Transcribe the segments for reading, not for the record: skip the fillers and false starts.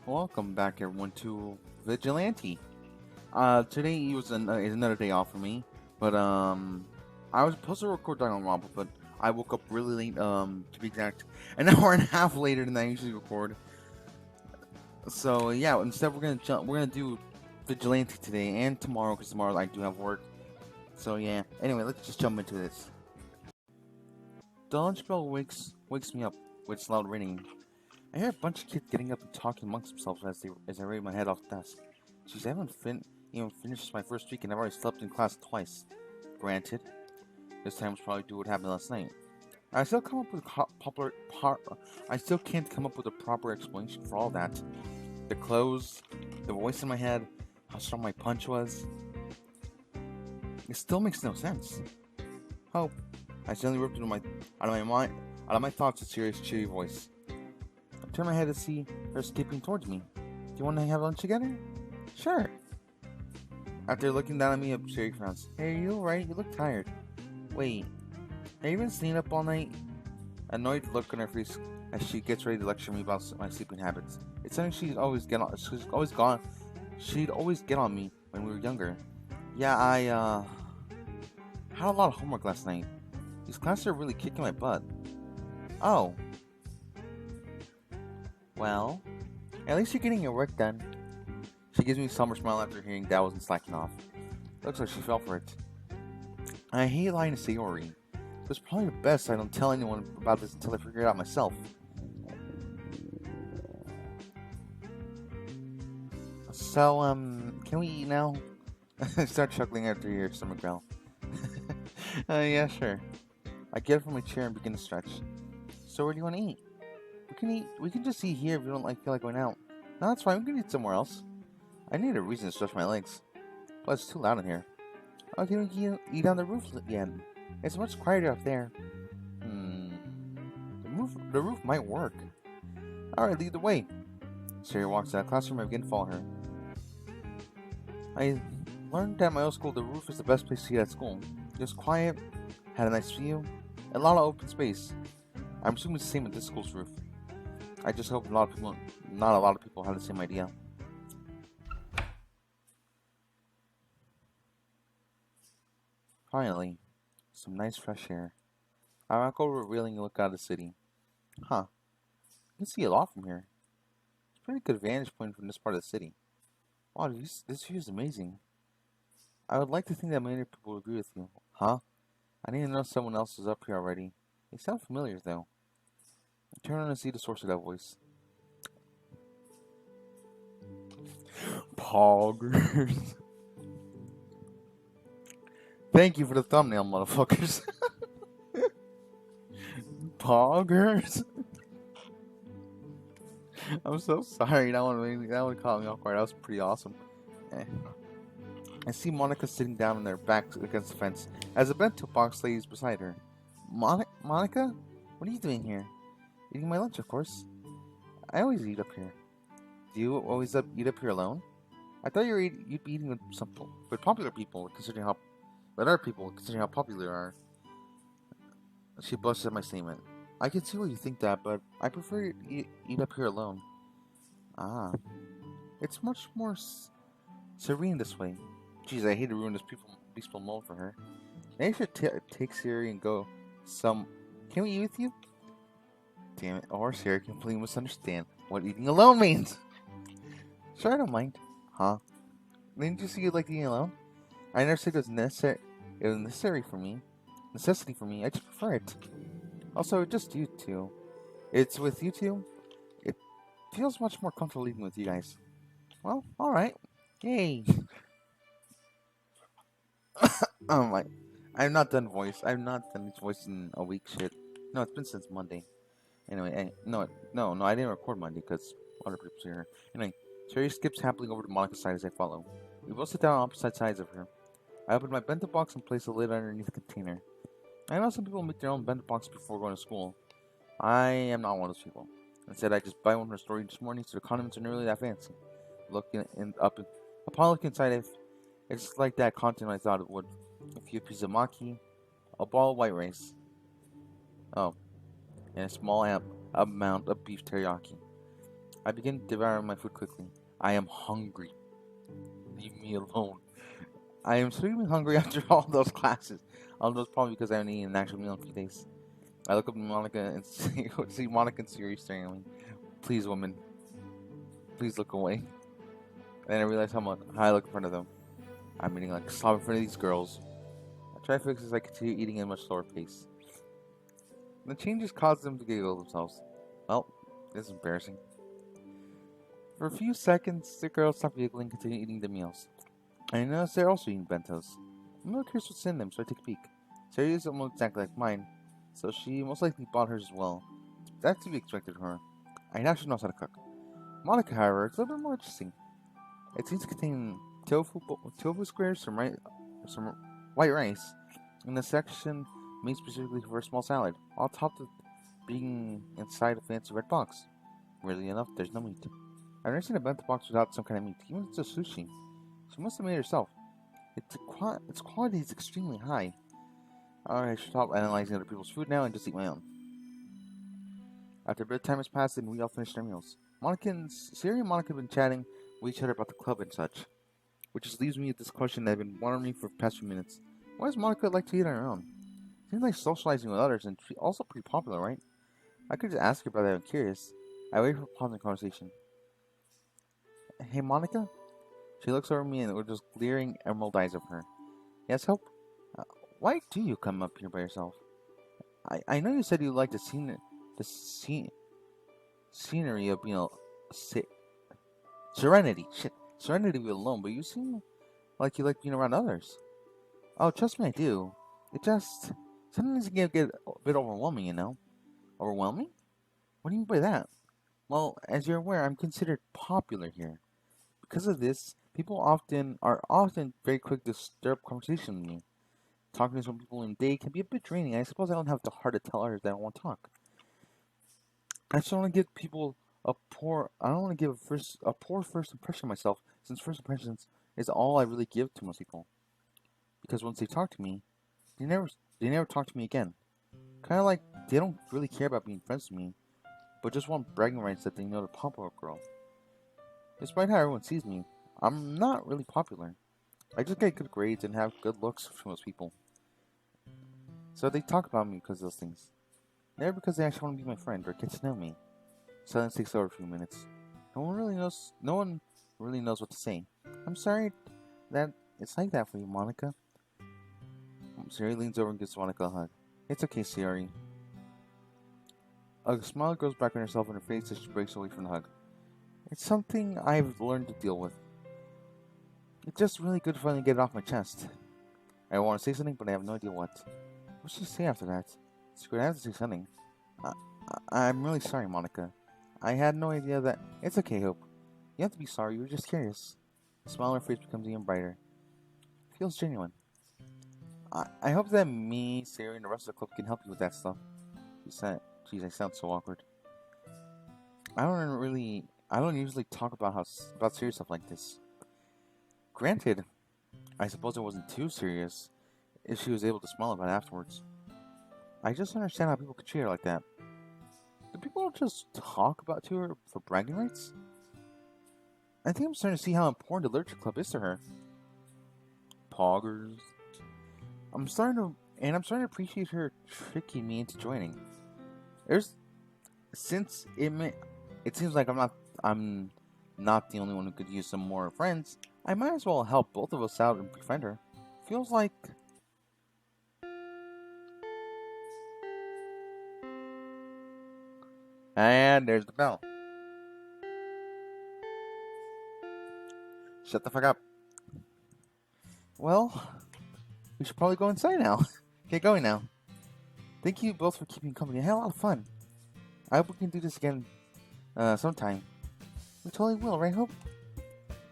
Welcome back, everyone, to Vigilante. Today is another day off for me, but I was supposed to record Dial Rumble, but I woke up really late. To be exact, an hour and a half later than I usually record. So yeah, instead we're gonna do Vigilante today and tomorrow because tomorrow I do have work. So yeah. Anyway, let's just jump into this. The lunch bell wakes me up with its loud ringing. I hear a bunch of kids getting up and talking amongst themselves as I raise my head off the desk. Jeez, I haven't even finished my first week and I've already slept in class twice. Granted, this time was probably due to what happened last night. I still come up with I still can't come up with a proper explanation for all that. The clothes, the voice in my head, how strong my punch was. It still makes no sense. Hope. I suddenly ripped out of my thoughts a serious, cheery voice. I turned my head to see her skipping towards me. Do you want to have lunch together? Sure. After looking down at me, Sherry frowns. Hey, are you alright? You look tired. Wait, have you been staying up all night? Annoyed look on her face as she gets ready to lecture me about my sleeping habits. It's something she'd always get on me when we were younger. Yeah, I had a lot of homework last night. These classes are really kicking my butt. Oh, well, at least you're getting your work done. She gives me a somber smile after hearing Dad wasn't slacking off. Looks like she fell for it. I hate lying to Sayori. So it's probably the best I don't tell anyone about this until I figure it out myself. So, can we eat now? I start chuckling after your stomach growl. Yeah, sure. I get up from my chair and begin to stretch. So where do you want to eat? We can just eat here if you don't feel like going out. No, that's fine. We can eat somewhere else. I need a reason to stretch my legs. But it's too loud in here. Okay, we can eat on the roof again. It's much quieter up there. The roof might work. Alright, lead the way. Sherry walks out of the classroom and I begin to follow her. I learned at my old school the roof is the best place to eat at school. It was quiet, had a nice view, and a lot of open space. I'm assuming it's the same with this school's roof. I just hope not a lot of people have the same idea. Finally, some nice fresh air. I walk over a railing and look out of the city. Huh, you can see a lot from here. It's a pretty good vantage point from this part of the city. Wow, this view is amazing. I would like to think that many people would agree with you. Huh? I need to know someone else is up here already. They sound familiar, though. I turn on and see the source of that voice. Poggers. Thank you for the thumbnail, motherfuckers. Poggers. I'm so sorry. That one caught me off guard. That was pretty awesome. Eh. I see Monika sitting down on their backs against the fence as a bento box lays beside her. Monika? What are you doing here? Eating my lunch, of course. I always eat up here. Do you always eat up here alone? I thought you'd be eating with popular people, considering how popular you are. She blushed at my statement. I can see why you think that, but I prefer to eat up here alone. Ah, it's much more serene this way. Jeez, I hate to ruin this peaceful moment for her. Maybe I should take Siri and go some. Can we eat with you? Damn it, or Siri completely misunderstand what eating alone means. Sure, I don't mind. Huh? Didn't you see you like eating alone? I never said it was necessary. It was necessity for me. I just prefer it. Also, just you two. It's with you two. It feels much more comfortable eating with you guys. Well, all right. Yay. Oh my! I've not done this voice in a week. Shit. No, it's been since Monday. Anyway, no, I didn't record Monday because other people's here. Anyway, Cherry skips happily over to Monika's side as I follow. We both sit down on opposite sides of her. I open my bento box and place a lid underneath the container. I know some people make their own bento box before going to school. I am not one of those people. Instead, I just buy one from the store each morning, so the condiments are nearly that fancy. Upon looking inside, it's like that content I thought it would. A few pieces of maki, a ball of white rice. Oh, and a small amount of beef teriyaki. I begin devouring my food quickly. I am hungry. Leave me alone. I am extremely hungry after all those classes. All those probably because I haven't eaten an actual meal in a few days. I look up at Monika and see Monika and Sayori staring at me. Please, woman. Please look away. And I realize how I look in front of them. I'm eating like slop in front of these girls. I try to fix as I continue eating at a much slower pace. The changes cause them to giggle themselves. Well, this is embarrassing. For a few seconds, the girls stop giggling and continue eating their meals. I notice they're also eating bentos. I'm not curious what's in them, so I take a peek. Sayori is almost exactly like mine, so she most likely bought hers as well. That's to be expected of her. I now she knows how to cook. Monika, however, is a little bit more interesting. It seems to contain tofu squares, some white rice, and a section made specifically for a small salad, all topped with being inside a fancy red box. Weirdly enough, there's no meat. I've never seen a bento box without some kind of meat, even if it's a sushi. She must have made it herself. Its quality is extremely high. Alright, I should stop analyzing other people's food now and just eat my own. After a bit of time has passed and we all finished our meals, Sayori and Monika have been chatting with each other about the club and such. Which just leaves me with this question that I've been wondering me for the past few minutes. Why does Monika like to eat on her own? Seems like socializing with others and she's also pretty popular, right? I could just ask her about that, I'm curious. I wait for a pause in the conversation. Hey, Monika? She looks over at me and with those glaring emerald eyes of her. Yes, Hope? Why do you come up here by yourself? I know you said you like the scenery of being serenity. Serenity of being alone, but you seem like you like being around others. Oh, trust me, I do. It just sometimes it can get a bit overwhelming, you know. Overwhelming? What do you mean by that? Well, as you're aware, I'm considered popular here. Because of this, people are often very quick to stir up conversation with me. Talking to some people in a day can be a bit draining. I suppose I don't have the heart to tell others that I won't talk. I just want to give people I don't want to give a poor first impression of myself, since first impressions is all I really give to most people. Because once they talk to me, they never talk to me again. Kind of like they don't really care about being friends with me, but just want bragging rights that they know the popular girl. Despite how everyone sees me, I'm not really popular. I just get good grades and have good looks for most people. So they talk about me because of those things. Never because they actually want to be my friend or get to know me. Silence takes over a few minutes. No one really knows what to say. I'm sorry that it's like that for you, Monika. Sayori leans over and gives Monika a hug. It's okay, Sayori. A smile goes back on herself on her face as she breaks away from the hug. It's something I've learned to deal with. It's just really good to finally get it off my chest. I want to say something, but I have no idea what. What should I say after that? Screw it, I have to say something. I'm really sorry, Monika. I had no idea that... It's okay, Hope. You have to be sorry, you were just curious. The smile on her face becomes even brighter. It feels genuine. I hope that me, Sayori, and the rest of the club can help you with that stuff. She said, geez, I sound so awkward. I don't usually talk about serious stuff like this. Granted, I suppose it wasn't too serious if she was able to smile about it afterwards. I just don't understand how people could treat her like that. Do people just talk about to her for bragging rights? I think I'm starting to see how important the literature club is to her. Poggers. I'm starting to appreciate her tricking me into joining. Since it seems like I'm not the only one who could use some more friends, I might as well help both of us out and befriend her. Feels like... And there's the bell. Shut the fuck up. Well, we should probably go inside now. Get going now. Thank you both for keeping company. I had a lot of fun. I hope we can do this again sometime. We totally will, right, Hope?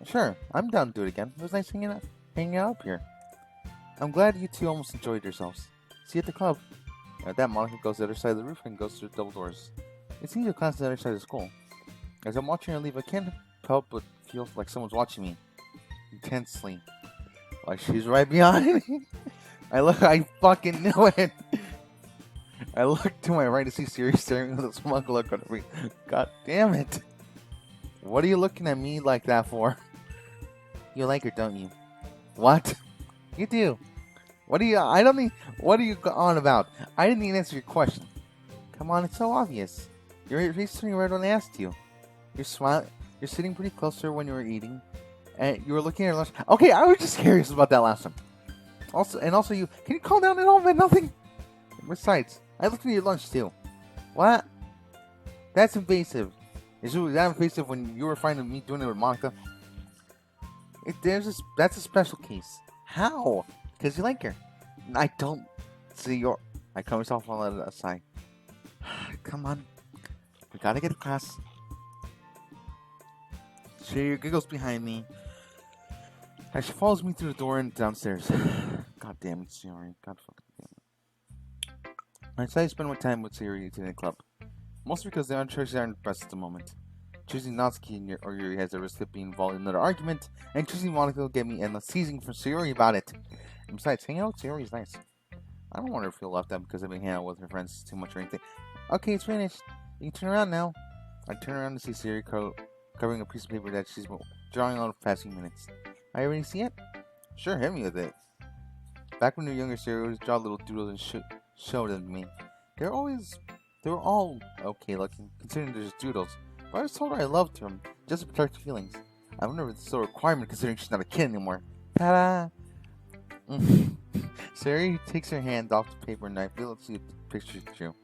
Sure, I'm down to do it again. It was nice hanging out up here. I'm glad you two almost enjoyed yourselves. See you at the club. At that, Monika goes to the other side of the roof and goes through the double doors. It seems your class is on the other side of the school. As I'm watching her leave, I can't help but feel like someone's watching me. Intensely. Like she's right behind me. I fucking knew it. I look to my right to see Sayori staring with a smug look on her face. God damn it. What are you looking at me like that for? You like her, don't you? What? You do. What do you? I don't need. What are you on about? I didn't even answer your question. Come on, it's so obvious. You're turning red when I asked you. You're smiling. You're sitting pretty close to her when you were eating, and you were looking at her lunch. Okay, I was just curious about that last one. Also, you can you calm down at all, man? Nothing. Besides, I looked at your lunch too. What? That's invasive. Is it that invasive when you were finding me doing it with Monika? That's a special case. How? Because you like her. I don't see your. I cut myself on the side. Come on. We gotta get to class. She giggles behind me as she follows me through the door and downstairs. God damn it, Sayori. God fucking damn it. I decided to spend my time with Sayori today in the club. Mostly because the other choices aren't best at the moment. Choosing Natsuki or Yuri has the risk of being involved in another argument, and choosing Monika will get me endless teasing from Sayori about it. And besides, hanging out with Sayori is nice. I don't want her to feel left out because I've been hanging out with her friends too much or anything. Okay, it's finished. You can turn around now. I turn around to see Sayori covering a piece of paper that she's been drawing on for the past few minutes. I already see it? Sure, hit me with it. Back when we were younger, Sayori would draw little doodles and show them to me. They were all okay looking, considering they're just doodles. But I was told her I loved them, just to protect her feelings. I wonder if it's still a requirement considering she's not a kid anymore. Ta-da! Sayori takes her hand off the paper and I feel to see if the picture is true.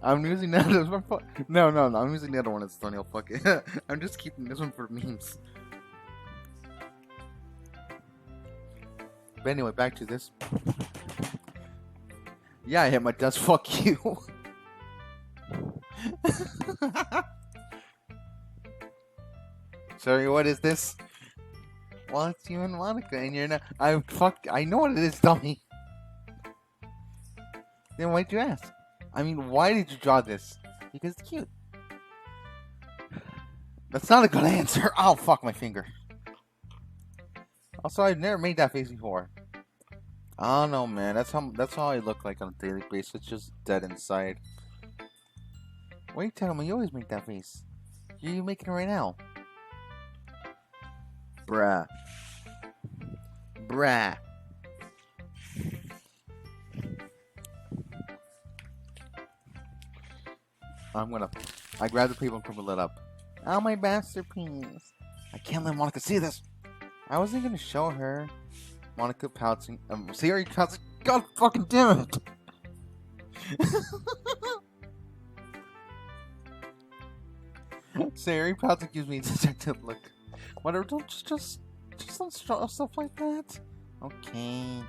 I'm using that as my No, I'm using the other one as a thumbnail. Fuck it. I'm just keeping this one for memes. But anyway, back to this. Yeah, I hit my desk. Fuck you. Sorry, what is this? Well, it's you and Monika, and you're not. I know what it is, dummy. Then why'd you ask? I mean, why did you draw this? Because it's cute. That's not a good answer. Oh, fuck my finger. Also, I've never made that face before. I don't know, man. That's how I look like on a daily basis. Just dead inside. What are you telling me? You always make that face. You're making it right now. Bruh. I grab the paper and crumple it up. Oh, my masterpiece. I can't let Monika see this. I wasn't gonna show her. Monika pouting. Sayori pouting. God fucking damn it! Sayori pouting gives me a dejected look. Whatever, just don't draw stuff like that. Okay.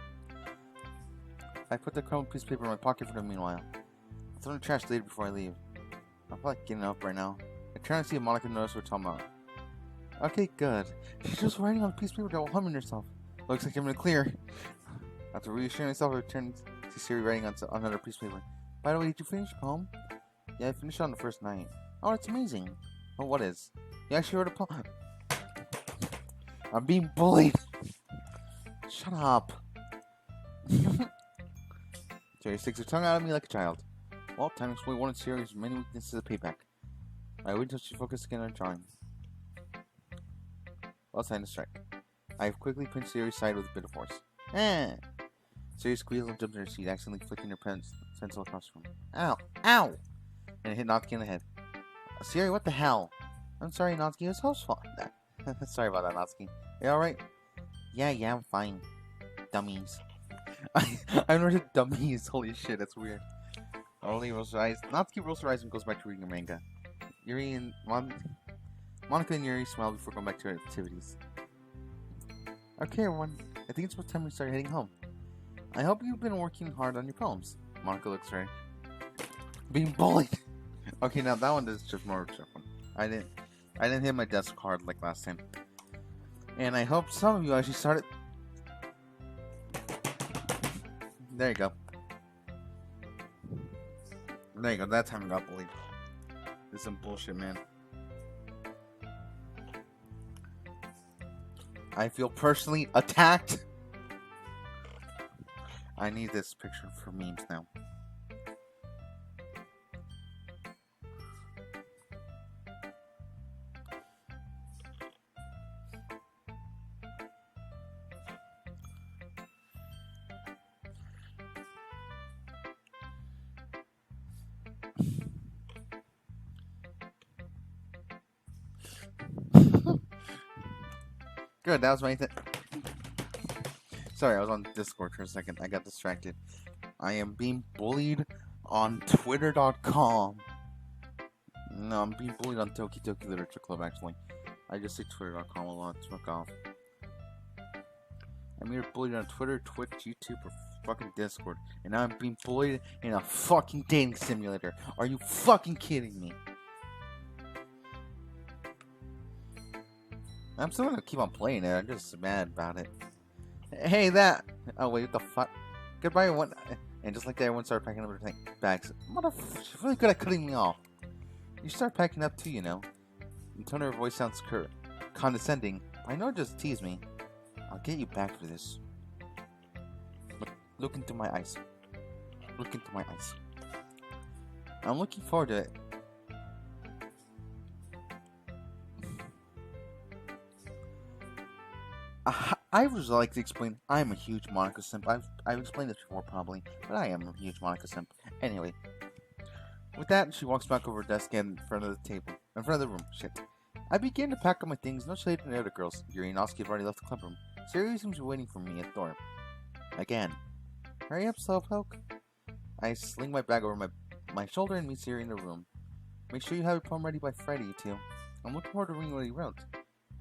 I put the crumpled piece of paper in my pocket for the meanwhile. I'll throw in the trash later before I leave. I feel like getting up right now. I try to see if Monika knows what we're talking about. Okay, good. She's just writing on a piece of paper while humming herself. Looks like I'm in the clear. After reassuring myself, I turned to Sayori writing on another piece of paper. By the way, did you finish your poem? Yeah, I finished it on the first night. Oh, that's amazing. Oh, what is? You actually wrote a poem? I'm being bullied. Shut up. Sayori sticks her tongue out at me like a child. Well, time to explain one of Sayori's many weaknesses of payback. I wait until she focuses again on drawing. Well, it's time to strike. I quickly pinched Sayori's side with a bit of force. Sayori squeals and jumps in her seat, accidentally flicking her pencil across the room. Ow! Ow! And it hit Natsuki in the head. Sayori, what the hell? I'm sorry, Natsuki. It was Hope's fault. Sorry about that, Natsuki. You alright? Yeah, I'm fine. Dummies. I've noticed dummies. Holy shit, that's weird. Only rolls her eyes. Natsuki rolls her eyes and goes back to reading her manga. Yuri and Monika and Yuri smile before going back to their activities. Okay, everyone. I think it's about time we start heading home. I hope you've been working hard on your poems. Monika looks right. Being bullied. Okay, now that one is just more of a one. I didn't hit my desk hard like last time. And I hope some of you actually started. There you go. There you go. That time I got bullied. This is some bullshit, man. I feel personally attacked. I need this picture for memes now. Good, that was my thing. Sorry, I was on Discord for a second. I got distracted. I am being bullied on Twitter.com. No, I'm being bullied on Toki Toki Literature Club, actually. I just say Twitter.com a lot. Fuck off. I'm either bullied on Twitter, Twitch, YouTube, or fucking Discord. And now I'm being bullied in a fucking dating simulator. Are you fucking kidding me? I'm still gonna keep on playing it. I'm just mad about it. Hey, that. Oh, wait, what the fuck? Goodbye, everyone. And just like that, everyone started packing up their bags. Motherfucker, she's really good at cutting me off. You start packing up too, you know. The tone of her voice sounds condescending. I know, just tease me. I'll get you back for this. Look into my eyes. Look into my eyes. I'm looking forward to it. I would like to explain, I'm a huge Monika simp. I've explained this before probably, but I am a huge Monika simp. Anyway, with that, she walks back over her desk and in front of the table, in front of the room. Shit. I begin to pack up my things, no shade to the other girls. Yuri and Oski have already left the club room. Sayori seems to be waiting for me at the door. Again. Hurry up, slowpoke. I sling my bag over my shoulder and meet Sayori in the room. Make sure you have your poem ready by Friday, you two. I'm looking forward to reading what he wrote.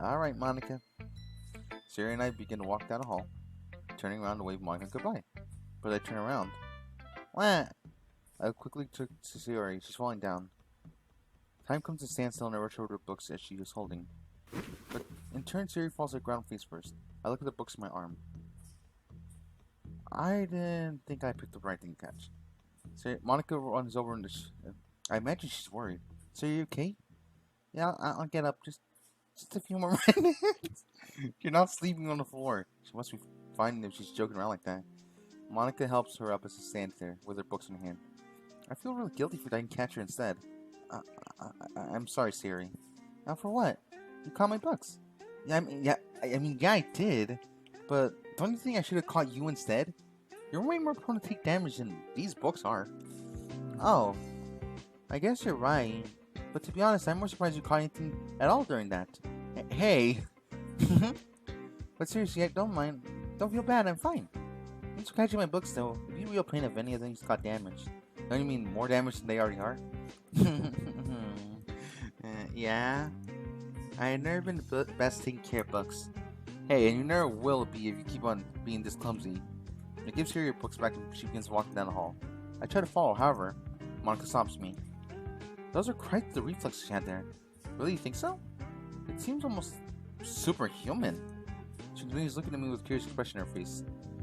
Alright, Monika. Sayori and I begin to walk down the hall, turning around to wave Monika goodbye. But I turn around. Wah! I quickly took to Sayori. She's falling down. Time comes to stand still and I rush over to the books as she is holding. But in turn, Sayori falls to the ground face first. I look at the books in my arm. I didn't think I picked the right thing to catch. Monika runs over and I imagine she's worried. So are you okay? Yeah, I'll get up. Just a few more minutes. You're not sleeping on the floor. She must be fine if she's joking around like that. Monika helps her up as she stands there with her books in her hand. I feel really guilty for I didn't catch her instead. I'm sorry, Sayori. Now for what? You caught my books. Yeah, I mean, I did. But don't you think I should have caught you instead? You're way more prone to take damage than these books are. Oh, I guess you're right. But to be honest, I'm more surprised you caught anything at all during that. Hey. But seriously, I don't mind. Don't feel bad, I'm fine. Thanks for catching my books, though. It'd be real pain if any of them got damaged. Don't you mean more damage than they already are? Yeah. I have never been the best taking care of books. Hey, and you never will be if you keep on being this clumsy. I give Sayori your books back and she begins walking down the hall. I try to follow, however, Monika stops me. Those are quite the reflexes she had there. Really, you think so? It seems almost superhuman. She continues looking at me with a curious expression in her face.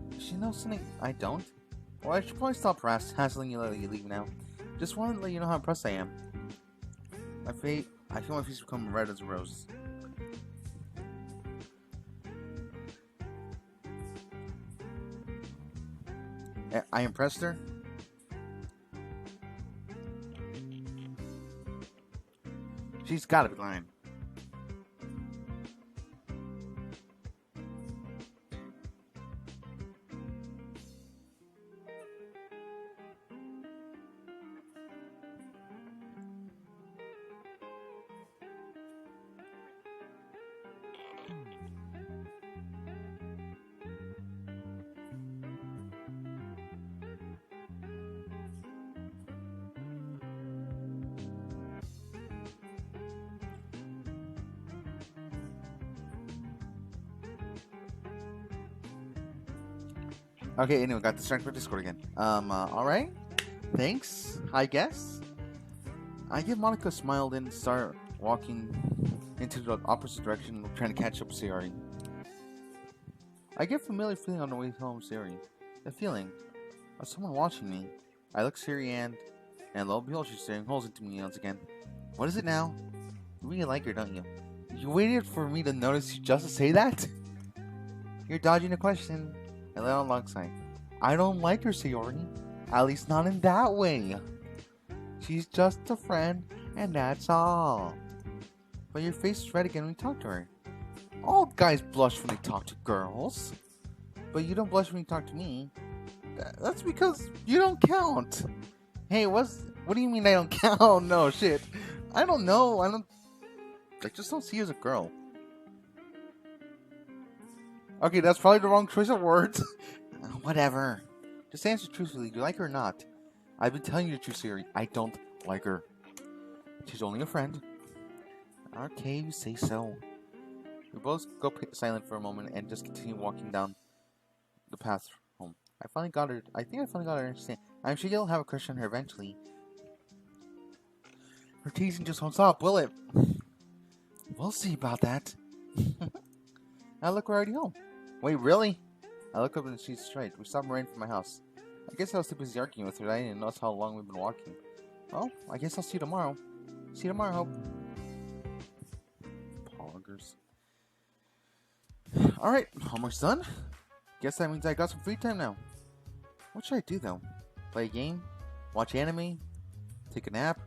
Does she know something I don't? Well, I should probably stop hassling you letting you leave now. Just wanted to let you know how impressed I am. I feel my face become red as a rose. I impressed her? She's gotta be lying. Okay, anyway, got distracted for Discord again. Alright. Thanks, I guess. I give Monika a smile, then start walking into the opposite direction, trying to catch up with Sayori. I get a familiar feeling on the way home, Sayori. The feeling of someone watching me. I look Sayori and lo and behold, she's staring holes into me once again. What is it now? You really like her, don't you? You waited for me to notice just to say that? You're dodging the question. I let out a long sigh. I don't like her, Sayori. At least not in that way. She's just a friend, and that's all. But your face is red again when you talk to her. All guys blush when they talk to girls. But you don't blush when you talk to me. That's because you don't count. Hey, what do you mean I don't count? No, shit. I don't know. I just don't see you as a girl. Okay, that's probably the wrong choice of words. Whatever. Just answer truthfully. Do you like her or not? I've been telling you the truth, Sayori. I don't like her. She's only a friend. Okay, you say so. We both go silent for a moment and just continue walking down the path home. I finally got her. I think I finally got her to understand. I'm sure you'll have a crush on her eventually. Her teasing just won't stop, will it? We'll see about that. Now look, we're already home. Wait, really? I look up and she's straight. We stopped running from my house. I guess I was too busy arguing with her that I didn't notice how long we've been walking. Well, I guess I'll see you tomorrow. See you tomorrow, Hope. Poggers. Alright, homework's done. Guess that means I got some free time now. What should I do though? Play a game? Watch anime? Take a nap?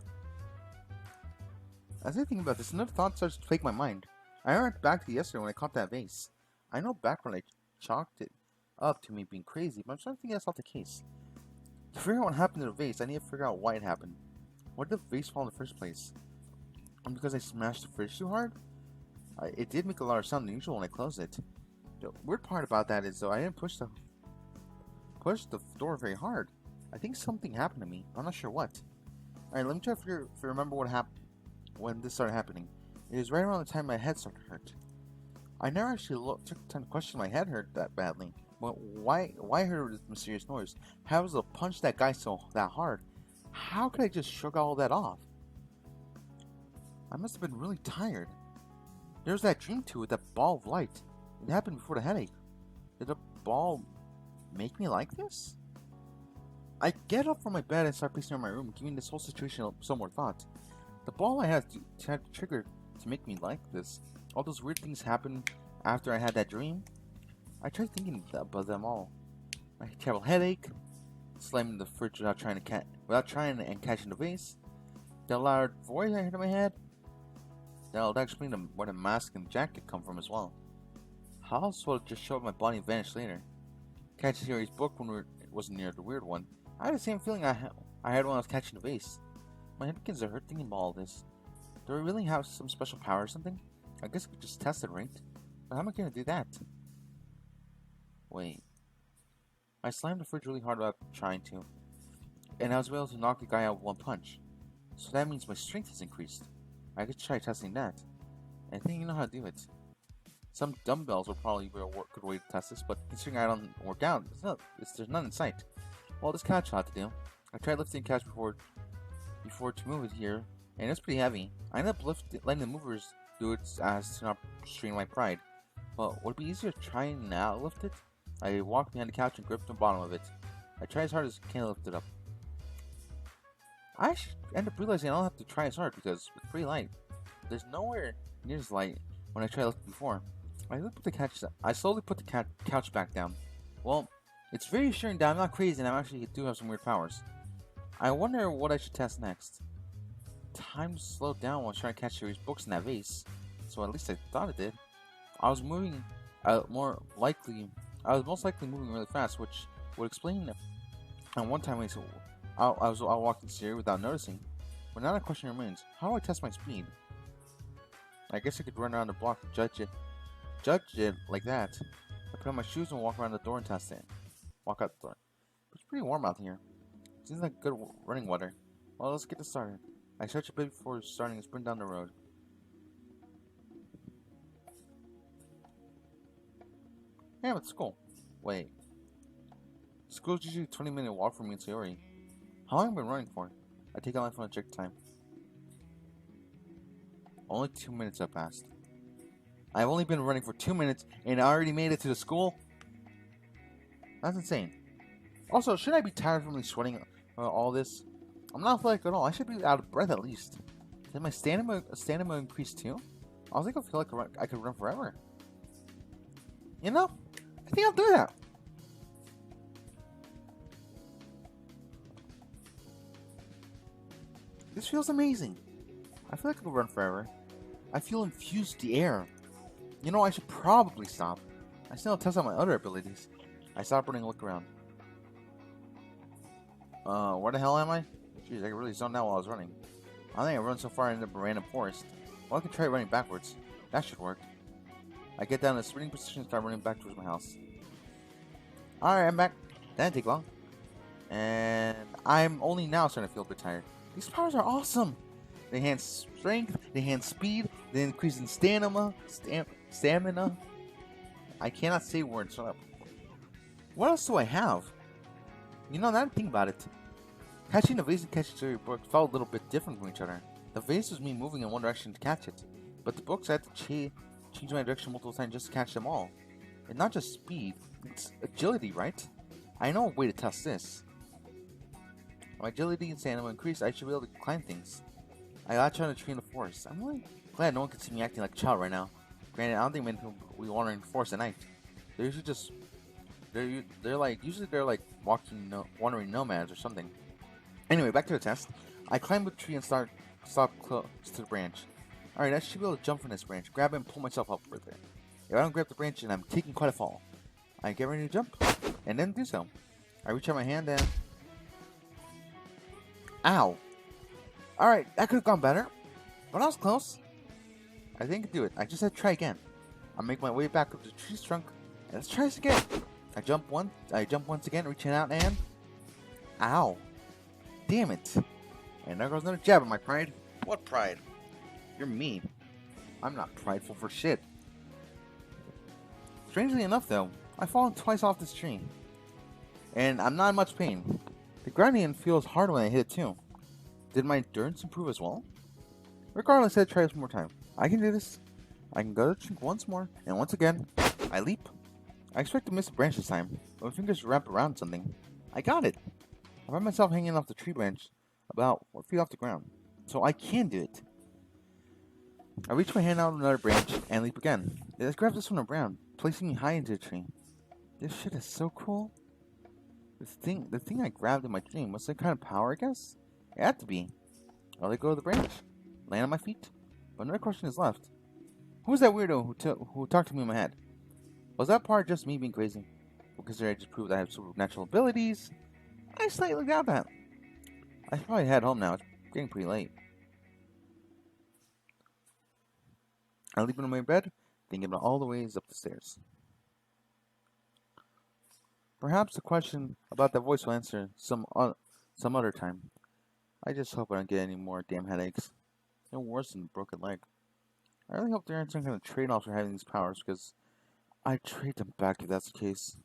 As I think about this, another thought starts to plague my mind. I went back to yesterday when I caught that vase. I know back when I chalked it up to me being crazy, but I'm starting to think that's not the case. To figure out what happened to the vase, I need to figure out why it happened. Why did the vase fall in the first place? And because I smashed the fridge too hard? It did make a lot of sound than usual when I closed it. The weird part about that is though I didn't push the door very hard. I think something happened to me. I'm not sure what. Alright, let me try to remember what happened when this started happening. It was right around the time my head started to hurt. I never actually took time to question my head hurt that badly. But why heard this mysterious noise? How was to punch that guy that hard? How could I just shrug all that off? I must have been really tired. There was that dream too with that ball of light. It happened before the headache. Did the ball make me like this? I get up from my bed and start pacing around my room, giving this whole situation some more thought. The ball I had triggered to make me like this. All those weird things happened after I had that dream. I tried thinking about them all. My terrible headache, slamming the fridge without trying and catching the vase, the loud voice I heard in my head. That'll explain where the mask and jacket come from as well. How else would it just show up my body and vanish later? Catching Sayori's book when it wasn't near the weird one. I had the same feeling I had when I was catching the vase. My head begins to hurt thinking about all this. Do I really have some special power or something? I guess I could just test it, right? But how am I gonna do that? Wait. I slammed the fridge really hard without trying to. And I was able to knock the guy out with one punch. So that means my strength has increased. I could try testing that. I think you know how to do it. Some dumbbells would probably be a good way to test this, but considering I don't work out, there's none in sight. Well, this couch will have to do. I tried lifting the couch before to move it here, and it's pretty heavy. I ended up letting the movers do it as to not strain my pride. But would it be easier to try and not lift it? I walked behind the couch and gripped the bottom of it. I tried as hard as I can to lift it up. I end up realizing I don't have to try as hard because it's pretty light. There's nowhere near as light when I tried to lift it before. I slowly put the couch back down. Well, it's very assuring that I'm not crazy and I actually do have some weird powers. I wonder what I should test next. Time slowed down while trying to catch Sayori's books in that vase, so at least I thought it did. I was most likely moving really fast, which would explain it. And one time I was walking Sayori without noticing. But now the question remains: how do I test my speed? I guess I could run around the block and judge it like that. I put on my shoes and walk around the door and test it. Walk out the door. It's pretty warm out here. Seems like good running weather. Well, let's get this started. I stretch a bit before starting to sprint down the road. Yeah, it's school. Wait. School's usually a 20-minute walk from me and Sayori. How long have I been running for? I take out my phone and check the time. Only 2 minutes have passed. I've only been running for 2 minutes and I already made it to the school? That's insane. Also, shouldn't I be tired from sweating all this? I'm not athletic at all. I should be out of breath at least. Did my stamina increase too? I think I feel like I could run forever. You know? I think I'll do that. This feels amazing. I feel like I could run forever. I feel infused the air. You know, I should probably stop. I still test out my other abilities. I stop running and look around. Where the hell am I? Jeez, I really zoned out while I was running. I think I run so far into the random forest. Well, I can try running backwards. That should work. I get down in a sprinting position and start running back towards my house. Alright, I'm back. That didn't take long. And I'm only now starting to feel a bit tired. These powers are awesome! They enhance strength, they enhance speed, they increase in stamina. Stamina? I cannot say words, shut up. What else do I have? You know, now that I think about it, catching the vase and catching Sayori book felt a little bit different from each other. The vase was me moving in one direction to catch it, but the books I had to change my direction multiple times just to catch them all. And not just speed, it's agility, right? I know a way to test this. My agility and stamina increased, I should be able to climb things. I latch on a tree in the forest. I'm really glad no one can see me acting like a child right now. Granted, I don't think many people will be wandering the forest at night. They're usually just they're like wandering nomads or something. Anyway, back to the test. I climb the tree and stop close to the branch. Alright, I should be able to jump from this branch, grab it and pull myself up with it. If I don't grab the branch, then I'm taking quite a fall. I get ready to jump, and then do so. I reach out my hand and... Ow! Alright, that could have gone better, but I was close. I think I can do it. I just had to try again. I make my way back up the tree's trunk, and let's try this again. I jump once again, reaching out and... Ow! Damn it! And there goes another jab at my pride. What pride? You're mean. I'm not prideful for shit. Strangely enough, though, I've fallen twice off this tree. And I'm not in much pain. The grounding feels hard when I hit it too. Did my endurance improve as well? Regardless, I'd try this one more time. I can do this. I can go to the tree once more, and once again, I leap. I expect to miss a branch this time, but my fingers wrap around something. I got it! I find myself hanging off the tree branch, about 4 feet off the ground. So I can do it. I reach my hand out on another branch and leap again. Let's grab this one around, placing me high into the tree. This shit is so cool. The thing I grabbed in my dream was some kind of power, I guess? It had to be. I let go of the branch, land on my feet, but another question is left. Who was that weirdo who talked to me in my head? Was that part just me being crazy? Because I just proved I have supernatural abilities? I slightly doubt that. I should probably head home now. It's getting pretty late. I leap into my bed, thinking about all the ways up the stairs. Perhaps the question about that voice will answer some other time. I just hope I don't get any more damn headaches. No worse than a broken leg. I really hope there aren't some kind of trade-offs for having these powers, because I'd trade them back if that's the case.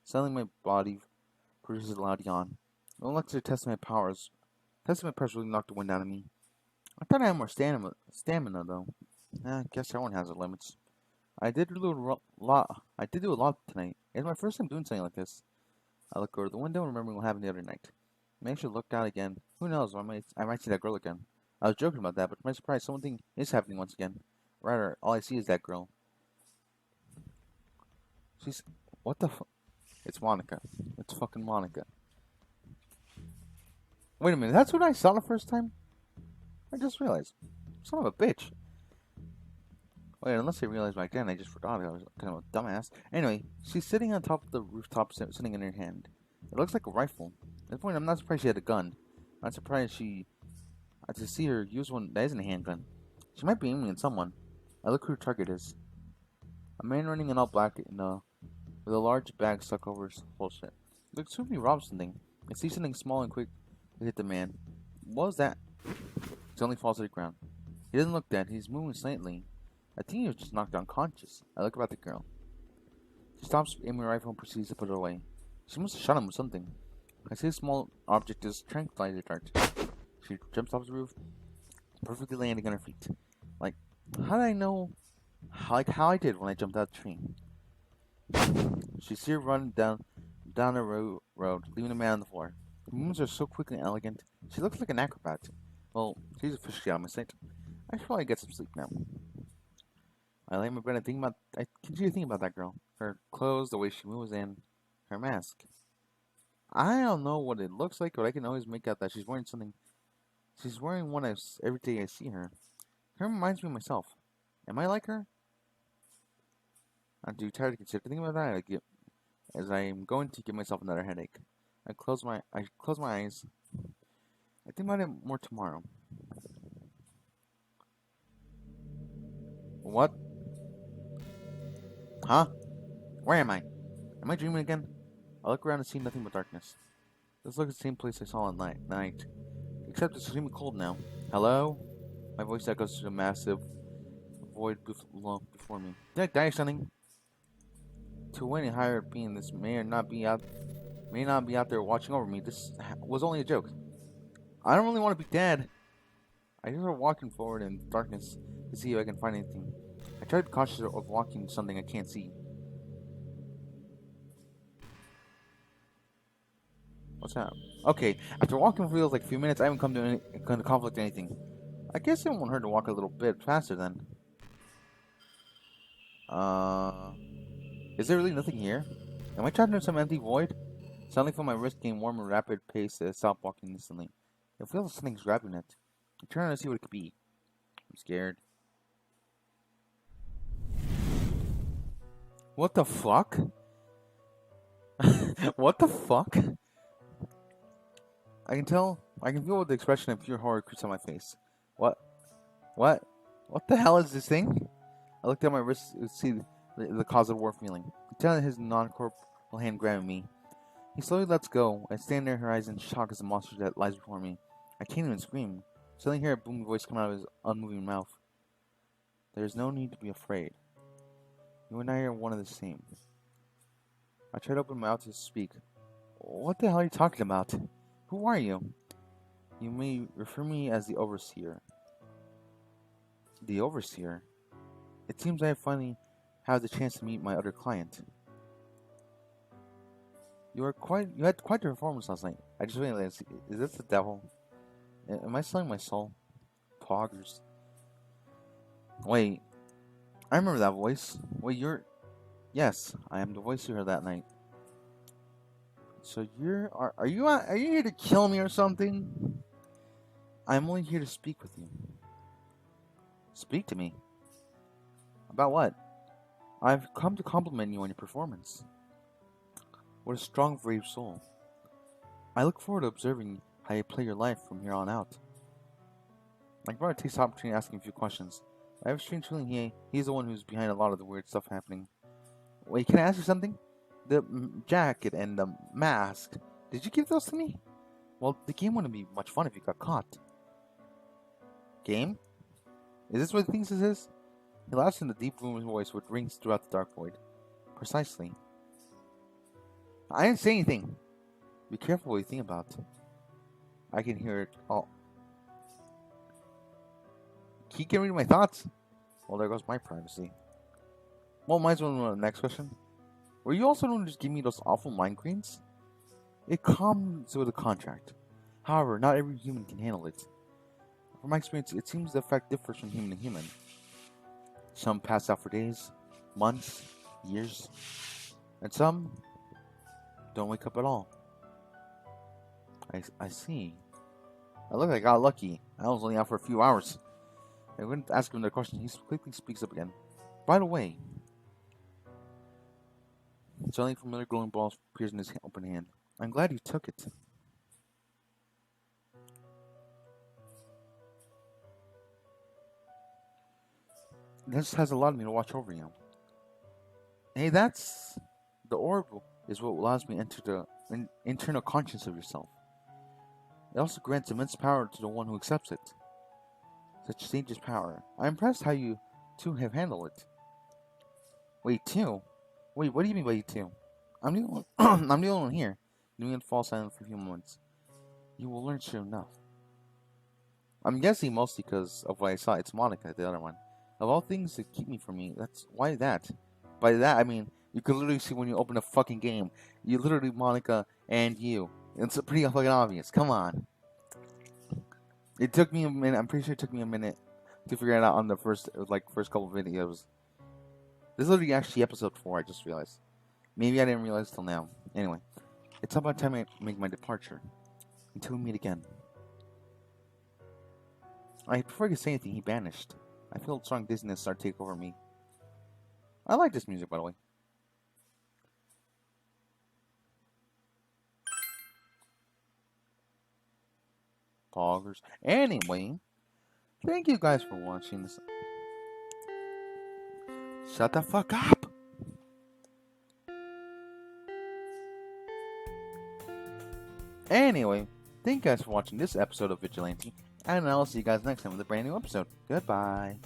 Suddenly my body produces a loud yawn. I looked to test my powers. Testing my powers really knocked the wind out of me. I thought I had more stamina though. I guess everyone has their limits. I did do a lot tonight. It's my first time doing something like this. I look over the window, remembering what happened the other night. Maybe I should look out again. Who knows? I might see that girl again. I was joking about that, but to my surprise, something is happening once again. Rather, all I see is that girl. She's... What the fuck? It's Monika. It's fucking Monika. Wait a minute, that's what I saw the first time? I just realized. Son of a bitch. Wait, unless I realized back then, I just forgot. I was kind of a dumbass. Anyway, she's sitting on top of the rooftop, sitting in her hand. It looks like a rifle. At this point, I'm not surprised she had a gun. I'm surprised to see her use one that isn't a handgun. She might be aiming at someone. I look who her target is. A man running in all black with a large bag stuck over his whole shit. Looks to be robbed something. I see something small and quick to hit the man. What was that? He only falls to the ground. He doesn't look dead. He's moving slightly. I think he was just knocked unconscious. I look about the girl. She stops aiming her rifle and proceeds to put it away. She must have shot him with something. I see a small object as tranquilizer dart. She jumps off the roof, perfectly landing on her feet. Like, how did I know? How I did when I jumped out of the tree. She sees her run down the road, leaving the man on the floor. Her moves are so quick and elegant. She looks like an acrobat. Well, she's officially out of my sight. I should probably get some sleep now. I lay in my bed and I continue thinking about that girl. Her clothes, the way she moves, and her mask. I don't know what it looks like, but I can always make out that she's wearing something She's wearing one every day I see her. Her reminds me of myself. Am I like her? I'm too tired to consider thinking about that. As I am going to give myself another headache. I close my eyes. I think about it more tomorrow. What? Huh? Where am I? Am I dreaming again? I look around and see nothing but darkness. This looks like the same place I saw at night. Except it's extremely cold now. Hello? My voice echoes through the massive void before me. Did I die or something? To any higher being, this may not be out there watching over me. This was only a joke. I don't really want to be dead. I just start walking forward in darkness to see if I can find anything. I try to be cautious of walking something I can't see. What's that? Okay, after walking for like a few minutes, I haven't come to any conflict or anything. I guess it won't hurt to walk a little bit faster then. Is there really nothing here? Am I trapped in some empty void? Suddenly feel my wrist gain warm and rapid pace as I stop walking instantly. It feels like something's grabbing it. I turn around to see what it could be. I'm scared. What the fuck? What the fuck? I can feel the expression of pure horror creeps on my face. What? What? What the hell is this thing? I looked at my wrist to see the cause of the war feeling. Lieutenant his non-corporal hand grabbing me. He slowly lets go. I stand there, her eyes in shock as the monster that lies before me. I can't even scream. Suddenly hear a booming voice come out of his unmoving mouth. There is no need to be afraid. You and I are one of the same. I try to open my mouth to speak. What the hell are you talking about? Who are you? You may refer me as the Overseer. The Overseer? It seems I finally have the chance to meet my other client. You had quite the performance last night. I just realized, is this the devil? Am I selling my soul? Poggers. Wait, I remember that voice. Wait, yes, I am the voice you heard that night. So are you here to kill me or something? I'm only here to speak with you. Speak to me? About what? I've come to compliment you on your performance. What a strong, brave soul. I look forward to observing how you play your life from here on out. I can probably take this opportunity to ask him a few questions. I have a strange feeling he's the one who's behind a lot of the weird stuff happening. Wait, can I ask you something? The jacket and the mask, did you give those to me? Well, the game wouldn't be much fun if you got caught. Game? Is this what he thinks this is? He laughs in the deep booming voice which rings throughout the dark void. Precisely. I didn't say anything. Be careful what you think about. I can hear it all. He can read my thoughts. Well, there goes my privacy. Well, might as well know the next question. Were you also going to just give me those awful mind greens? It comes with a contract. However, not every human can handle it. From my experience, it seems the effect differs from human to human. Some pass out for days, months, years, and some don't wake up at all. I see. I look like I got lucky. I was only out for a few hours. I wouldn't ask him the question. He quickly speaks up again. By the way, suddenly a familiar glowing ball appears in his open hand. I'm glad you took it. This has allowed me to watch over you. Hey, that's... The orb is what allows me to enter the internal conscience of yourself. It also grants immense power to the one who accepts it. Such dangerous power. I'm impressed how you two have handled it. Wait, two? Wait, what do you mean by you two? I'm the only I'm the only one here. Doing it fall silent for a few moments. You will learn soon enough. I'm guessing mostly because of what I saw. It's Monika, the other one. Of all things to keep me from me, that's why that. By that I mean you can literally see when you open a fucking game. You literally Monika and you. It's pretty fucking obvious. Come on. It took me a minute. I'm pretty sure it took me a minute to figure it out on the first couple of videos. This is literally actually episode 4. I just realized. Maybe I didn't realize till now. Anyway, it's about time I make my departure. Until we meet again. Before I could say anything, he vanished. I feel strong dizziness start to take over me. I like this music, by the way. Poggers. Anyway, thank you guys for watching this. Shut the fuck up! Anyway, thank you guys for watching this episode of Vigilante, and I'll see you guys next time with a brand new episode. Goodbye.